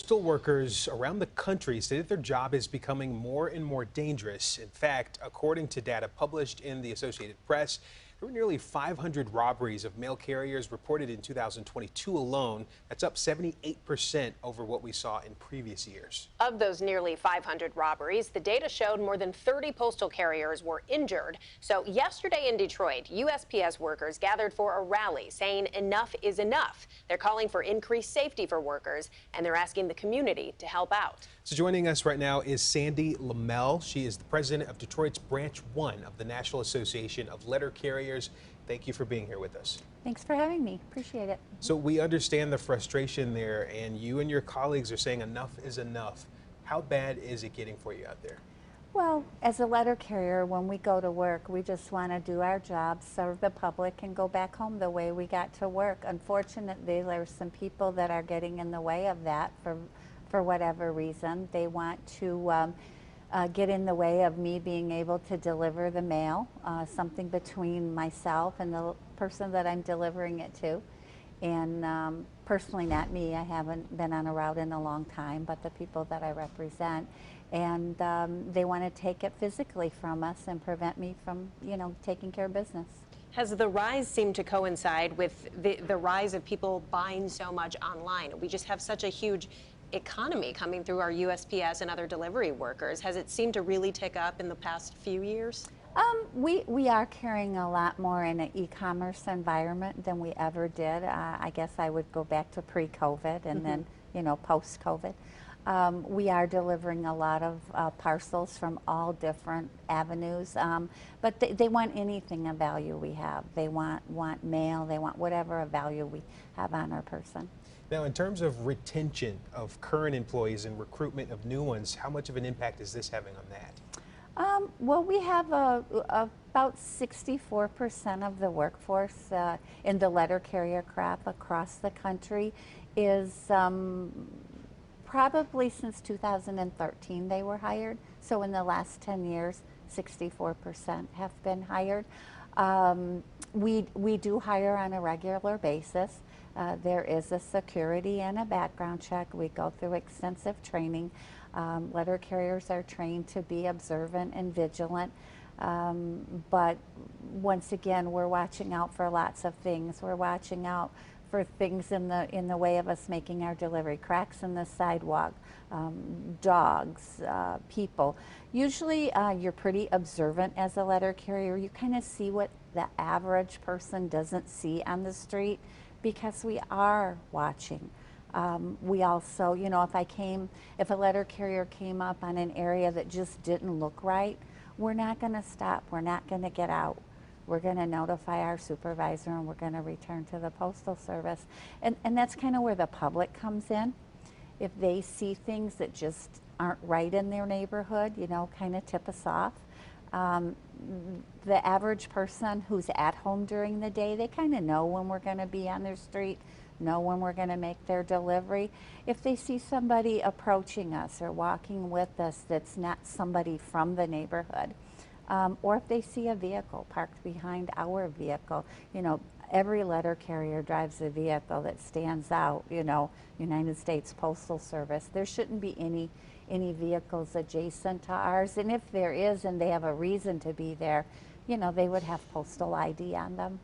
Postal workers around the country say that their job is becoming more and more dangerous. In fact, according to data published in the Associated Press, there were nearly 500 robberies of mail carriers reported in 2022 alone. That's up 78% over what we saw in previous years. Of those nearly 500 robberies, the data showed more than 30 postal carriers were injured. So yesterday in Detroit, USPS workers gathered for a rally saying enough is enough. They're calling for increased safety for workers, and they're asking the community to help out. So joining us right now is Sandy Lamel. She is the president of Detroit's Branch 1 of the National Association of Letter Carriers. Thank you for being here with us. Thanks for having me. Appreciate it. So we understand the frustration there, and you and your colleagues are saying enough is enough. How bad is it getting for you out there? Well, as a letter carrier, when we go to work, we just want to do our job, serve the public, and go back home the way we got to work. Unfortunately, there's some people that are getting in the way of that for whatever reason. They want to get in the way of me being able to deliver the mail, something between myself and the person that I'm delivering it to. And personally, not me. I haven't been on a route in a long time, but the people that I represent. And they want to take it physically from us and prevent me from, taking care of business. Has the rise seemed to coincide with the rise of people buying so much online? We just have such a huge economy coming through our USPS and other delivery workers. Has it seemed to really tick up in the past few years? We are carrying a lot more in an e-commerce environment than we ever did. I guess I would go back to pre-COVID and then, post-COVID. We are delivering a lot of parcels from all different avenues, but they want anything of value we have. They want mail, they want whatever of value we have on our person. Now, in terms of retention of current employees and recruitment of new ones, how much of an impact is this having on that? Well, we have about 64% of the workforce in the letter carrier crop across the country is probably since 2013 they were hired. So in the last 10 years, 64% have been hired. We do hire on a regular basis. There is a security and a background check. We go through extensive training. Letter carriers are trained to be observant and vigilant. But once again, we're watching out for lots of things. We're watching out for things in the way of us making our delivery, cracks in the sidewalk, dogs, people. Usually you're pretty observant as a letter carrier. You kind of see what the average person doesn't see on the street because we are watching. We also, if a letter carrier came up on an area that just didn't look right, we're not going to stop. We're not going to get out. We're going to notify our supervisor and we're going to return to the Postal Service. And that's kind of where the public comes in. If they see things that just aren't right in their neighborhood, kind of tip us off. The average person who's at home during the day, they kind of know when we're going to be on their street, know when we're going to make their delivery. If they see somebody approaching us or walking with us that's not somebody from the neighborhood, or if they see a vehicle parked behind our vehicle, every letter carrier drives a vehicle that stands out, United States Postal Service. There shouldn't be any vehicles adjacent to ours, and if there is and they have a reason to be there, they would have postal ID on them.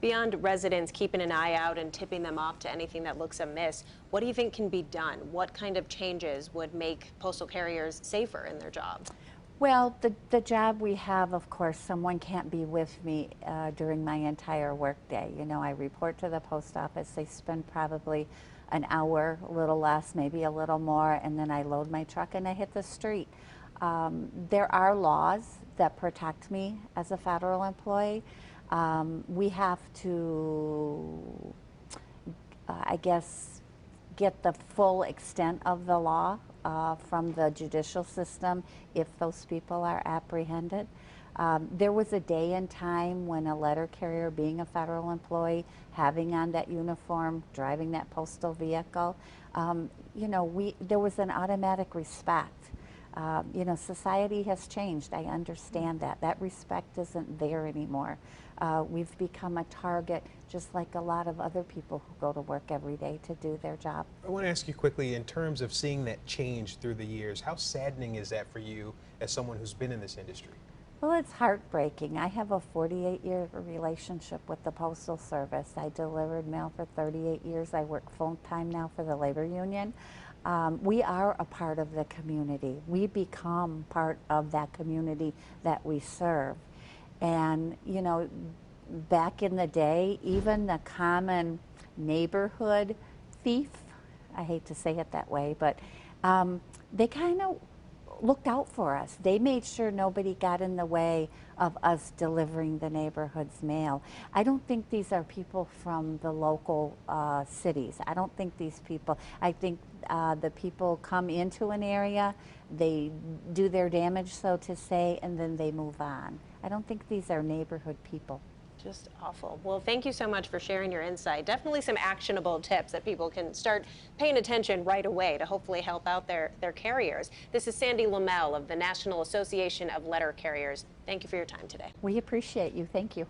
Beyond residents keeping an eye out and tipping them off to anything that looks amiss, what do you think can be done? What kind of changes would make postal carriers safer in their job? Well, the job we have, of course, someone can't be with me during my entire workday. I report to the post office. They spend probably an hour, a little less, maybe a little more, and then I load my truck and I hit the street. There are laws that protect me as a federal employee. We have to, I guess, get the full extent of the law from the judicial system if those people are apprehended. There was a day and time when a letter carrier, being a federal employee, having on that uniform, driving that postal vehicle, there was an automatic respect. You know, society has changed. I understand that. That respect isn't there anymore. We've become a target just like a lot of other people who go to work every day to do their job. I want to ask you quickly, in terms of seeing that change through the years, how saddening is that for you as someone who's been in this industry? Well, it's heartbreaking. I have a 48-year relationship with the Postal Service. I delivered mail for 38 years. I work full-time now for the labor union. We are a part of the community. We become part of that community that we serve. And, you know, back in the day, even the common neighborhood thief, I hate to say it that way, but they kind of looked out for us. They made sure nobody got in the way of us delivering the neighborhood's mail. I don't think these are people from the local cities. I don't think these people, I think the people come into an area, they do their damage, so to say, and then they move on. I don't think these are neighborhood people. Just awful. Well, thank you so much for sharing your insight. Definitely some actionable tips that people can start paying attention right away to hopefully help out their carriers. This is Sandy Lamel of the National Association of Letter Carriers. Thank you for your time today. We appreciate you. Thank you.